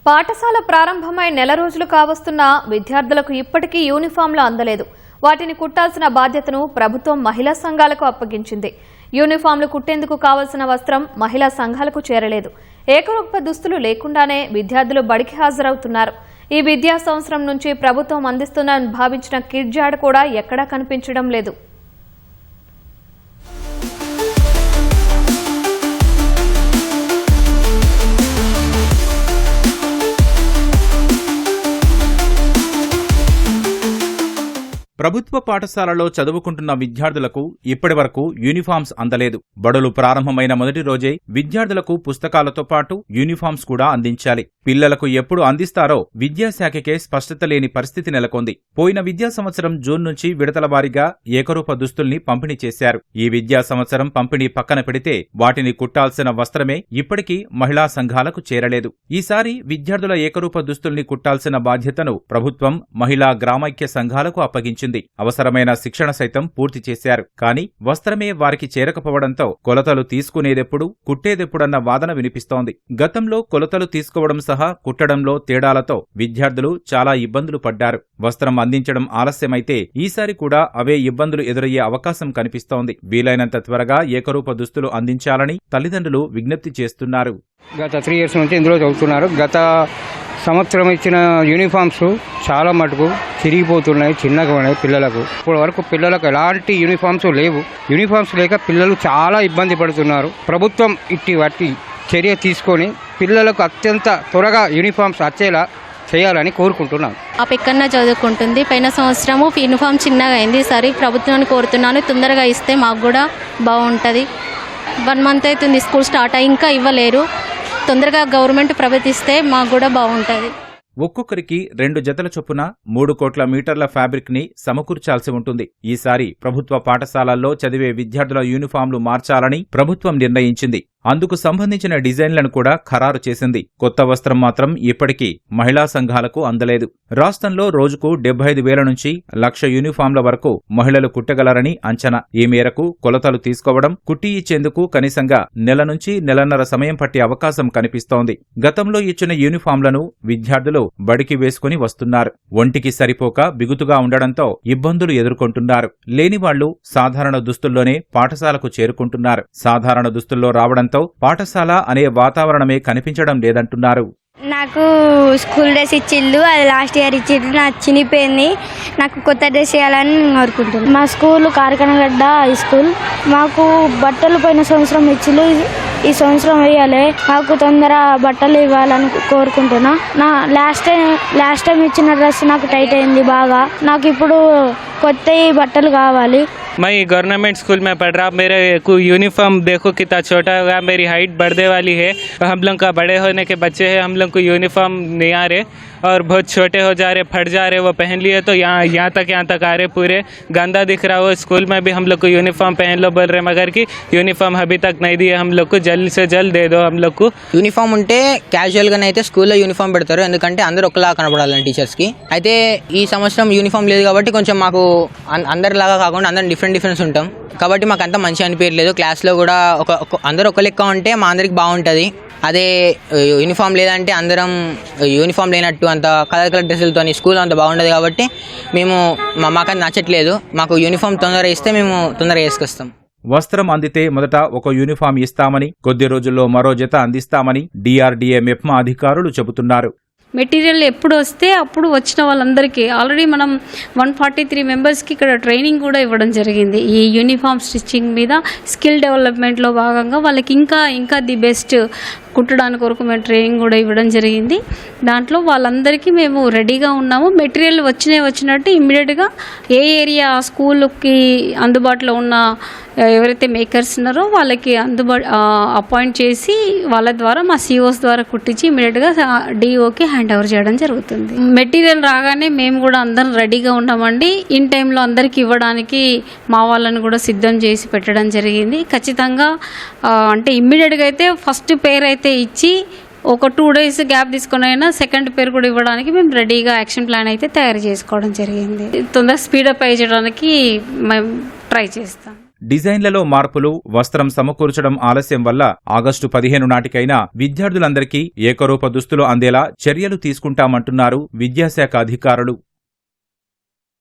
పాఠశాల ప్రారంభమై నెల రోజులు కావస్తున్నా విద్యార్థులకు ఇప్పటికీ యూనిఫామ్లు అందలేదు. వాటిని కుట్టాల్సిన బాధ్యతను ప్రభుత్వం మహిళా సంఘాలకు అప్పగించింది. యూనిఫామ్లు కుట్టేందుకు కావాల్సిన వస్త్రం మహిళా సంఘాలకు చేరలేదు. ఏకరూప దుస్తులు లేకుండానే విద్యార్థులు బడికి హాజరవుతున్నారు. ఈ విద్యా సంవత్సరం నుంచి ప్రభుత్వం అందిస్తుందని భావించిన కిట్ జాడ్ కూడా ఎక్కడా కనిపించడం లేదు. ప్రభుత్వ పాఠశాలలో చదువుకుంటున్న విద్యార్థులకు ఇప్పటివరకు యూనిఫామ్స్ అందలేదు. బడులు ప్రారంభమైన మొదటి రోజే విద్యార్థులకు పుస్తకాలతో పాటు యూనిఫామ్స్ కూడా అందించాలి. పిల్లలకు ఎప్పుడు అందిస్తారో విద్యాశాఖకే స్పష్టత లేని పరిస్థితి నెలకొంది. పోయిన విద్యా సంవత్సరం జూన్ నుంచి విడతల వారీగా ఏకరూప దుస్తుల్ని పంపిణీ చేశారు. ఈ విద్యా సంవత్సరం పంపిణీ పక్కన పెడితే వాటిని కుట్టాల్సిన వస్త్రమే ఇప్పటికీ మహిళా సంఘాలకు చేరలేదు. ఈసారి విద్యార్థుల ఏకరూప దుస్తుల్ని కుట్టాల్సిన బాధ్యతను ప్రభుత్వం మహిళా గ్రామైక్య సంఘాలకు అప్పగించింది. అవసరమైన శిక్షణ సైతం పూర్తి చేశారు. కానీ వస్త్రమే వారికి చేరకపోవడంతో కొలతలు తీసుకునేదెప్పుడు కుట్టేదెప్పుడన్న వాదన వినిపిస్తోంది. గతంలో కొలతలు తీసుకోవడం సహా కుట్టడంలో తేడాలతో విద్యార్థులు చాలా ఇబ్బందులు పడ్డారు. వస్త్రం అందించడం ఆలస్యమైతే ఈసారి కూడా అవే ఇబ్బందులు ఎదురయ్యే అవకాశం కనిపిస్తోంది. వీలైనంత త్వరగా ఏకరూప దుస్తులు అందించాలని తల్లిదండ్రులు విజ్ఞప్తి చేస్తున్నారు. గత 3 years నుంచి ఇందులో చదువుతున్నారు. గత సంవత్సరం ఇచ్చిన యూనిఫామ్స్ చాలా మటుకు చిరిగిపోతున్నాయి, చిన్నగా ఉన్నాయి పిల్లలకు. ఇప్పటి వరకు పిల్లలకు ఎలాంటి యూనిఫామ్స్ లేవు. యూనిఫామ్స్ లేక పిల్లలు చాలా ఇబ్బంది పడుతున్నారు. ప్రభుత్వం వాటి చర్య తీసుకొని పిల్లలకు అత్యంత త్వరగా యూనిఫామ్స్ వచ్చేలా చేయాలని కోరుకుంటున్నాను. పాప ఎక్కడన్నా చదువుకుంటుంది. పోయిన సంవత్సరము యూనిఫామ్ చిన్నగా అయింది. సరే ప్రభుత్వాన్ని కోరుతున్నాను, తొందరగా ఇస్తే మాకు కూడా బాగుంటుంది. 1 month అవుతుంది స్కూల్ స్టార్ట్ అయ్యి, ఇంకా ఇవ్వలేరు. తొందరగా గవర్నమెంట్ ప్రవర్తిస్తే మాకు కూడా బాగుంటుంది. ఒక్కొక్కరికి 2 జతల చొప్పున 3 కోట్ల మీటర్ల ఫ్యాబ్రిక్ ని సమకూర్చాల్సి ఉంటుంది. ఈసారి ప్రభుత్వ పాఠశాలల్లో చదివే విద్యార్థుల యూనిఫామ్లు మార్చాలని ప్రభుత్వం నిర్ణయించింది. అందుకు సంబంధించిన డిజైన్లను కూడా ఖరారు చేసింది. కొత్త వస్త్రం మాత్రం ఇప్పటికీ మహిళా సంఘాలకు అందలేదు. రాష్ట్రంలో రోజుకు 75,000 నుంచి 1,00,000 యూనిఫామ్ల వరకు మహిళలు కుట్టగలరని అంచనా. ఈ మేరకు కొలతలు తీసుకోవడం, కుట్టి ఇచ్చేందుకు కనీసంగా నెల నుంచి నెలన్నర సమయం పట్టే అవకాశం కనిపిస్తోంది. గతంలో ఇచ్చిన యూనిఫామ్లను విద్యార్థులు బడికి వేసుకుని వస్తున్నారు. ఒంటికి సరిపోక బిగుతుగా ఉండడంతో ఇబ్బందులు ఎదుర్కొంటున్నారు. లేనివాళ్లు సాధారణ దుస్తుల్లోనే పాఠశాలకు చేరుకుంటున్నారు. సాధారణ దుస్తుల్లో రావడంతో పాఠశాల అనే వాతావరణమే కనిపించడం లేదంటున్నారు. నాకు స్కూల్ డ్రెస్ ఇచ్చిళ్ళు, అది లాస్ట్ ఇయర్ ఇచ్చిళ్ళు, నాకు చినిపోయింది. నాకు కొత్త డ్రెస్ వేయాలని కోరుకుంటున్నాను. మా స్కూల్ కారకనగడ్డ హై స్కూల్. మాకు బట్టలు పోయిన సంవత్సరం ఇచ్చిళ్ళు, ఈ సంవత్సరం వేయాలి. నాకు తొందర బట్టలు ఇవ్వాలని కోరుకుంటున్నా. నా లాస్ట్ టైం ఇచ్చిన డ్రెస్ నాకు టైట్ అయింది బాగా. నాకు ఇప్పుడు కొత్త బట్టలు కావాలి. मैं गवर्नमेंट स्कूल में पढ़ रहा. मेरे को यूनिफॉर्म देखो कितना छोटा होगा. मेरी हाइट बढ़ने वाली है. हम लोग का बड़े होने के बच्चे हैं. हम लोग को यूनिफॉर्म नहीं आ रहे और बहुत छोटे हो जा रहे, फट जा रहे. वो पहन लिए तो यहाँ तक आ रहे, पूरे गंदा दिख रहा. वो स्कूल में भी हम लोग को यूनिफॉर्म पहन लो बोल रहे, मगर कि यूनिफॉर्म अभी तक नहीं दिए. हम लोग को जल्द से जल्द दे दो. हम लोग को యూనిఫామ్ ఉంటే క్యాజువల్గానే అయితే స్కూల్లో యూనిఫామ్ పెడతారు, ఎందుకంటే అందరూ ఒకలా కనపడాలని టీచర్స్కి. అయితే ఈ సంవత్సరం యూనిఫామ్ లేదు కాబట్టి కొంచెం మాకు అందరిలాగా కాకుండా అందరం డిఫరెన్స్ ఉంటాం కాబట్టి మాకు అంతా మంచిగా అనిపించలేదు. క్లాస్లో కూడా అందరూ ఒక లెక్క ఉంటే మా అందరికి బాగుంటుంది. అదే యూనిఫామ్ లేదంటే అందరం యూనిఫామ్ లేనట్టు అంత కలర్ డ్రెస్సులతో స్కూల్ అంత బాగుండదు కాబట్టి మాకు అది నచ్చట్లేదు. మాకు యూనిఫామ్ తొందరగా ఇస్తే మేము తొందరగా వేసుకొస్తాం. వస్త్రం అందితే మొదట ఒక యూనిఫామ్ ఇస్తామని, కొద్ది రోజుల్లో మరో జత అందిస్తామని DRDA మెప్మా అధికారులు చెబుతున్నారు. మెటీరియల్ ఎప్పుడు వస్తే అప్పుడు వచ్చిన వాళ్ళందరికీ ఆల్రెడీ మనం 143 మెంబర్స్కి ఇక్కడ ట్రైనింగ్ కూడా ఇవ్వడం జరిగింది. ఈ యూనిఫామ్ స్టిచ్చింగ్ మీద స్కిల్ డెవలప్మెంట్లో భాగంగా వాళ్ళకి ఇంకా ది బెస్ట్ కుట్టడానికి కొరకు మేము ట్రైనింగ్ కూడా ఇవ్వడం జరిగింది. దాంట్లో వాళ్ళందరికీ మేము రెడీగా ఉన్నాము. మెటీరియల్ వచ్చినట్టు ఇమ్మీడియట్గా ఏ ఏరియా స్కూల్కి అందుబాటులో ఉన్న ఎవరైతే మేకర్స్ ఉన్నారో వాళ్ళకి అపాయింట్ చేసి వాళ్ళ ద్వారా మా COs ద్వారా కుట్టించి ఇమ్మీడియట్గా DOకి హ్యాండ్ ఓవర్ చేయడం జరుగుతుంది. మెటీరియల్ రాగానే మేము కూడా అందరం రెడీగా ఉన్నామండి. ఇన్ టైంలో అందరికి ఇవ్వడానికి మా వాళ్ళని కూడా సిద్ధం చేసి పెట్టడం జరిగింది. ఖచ్చితంగా అంటే ఇమ్మీడియట్గా అయితే ఫస్ట్ పేర్ అయితే ఇచ్చి ఒక 2 days గ్యాప్ తీసుకుని అయినా సెకండ్ పేరు కూడా ఇవ్వడానికి మేము రెడీగా యాక్షన్ ప్లాన్ అయితే తయారు చేసుకోవడం జరిగింది. తొందరగా స్పీడప్ అయ్యడానికి మేము ట్రై చేస్తాం. డిజైన్లలో మార్పులు, వస్త్రం సమకూర్చడం ఆలస్యం వల్ల ఆగస్టు 15 నాటికైనా విద్యార్థులందరికీ ఏకరూప దుస్తులు అందేలా చర్యలు తీసుకుంటామంటున్నారు విద్యాశాఖ అధికారులు.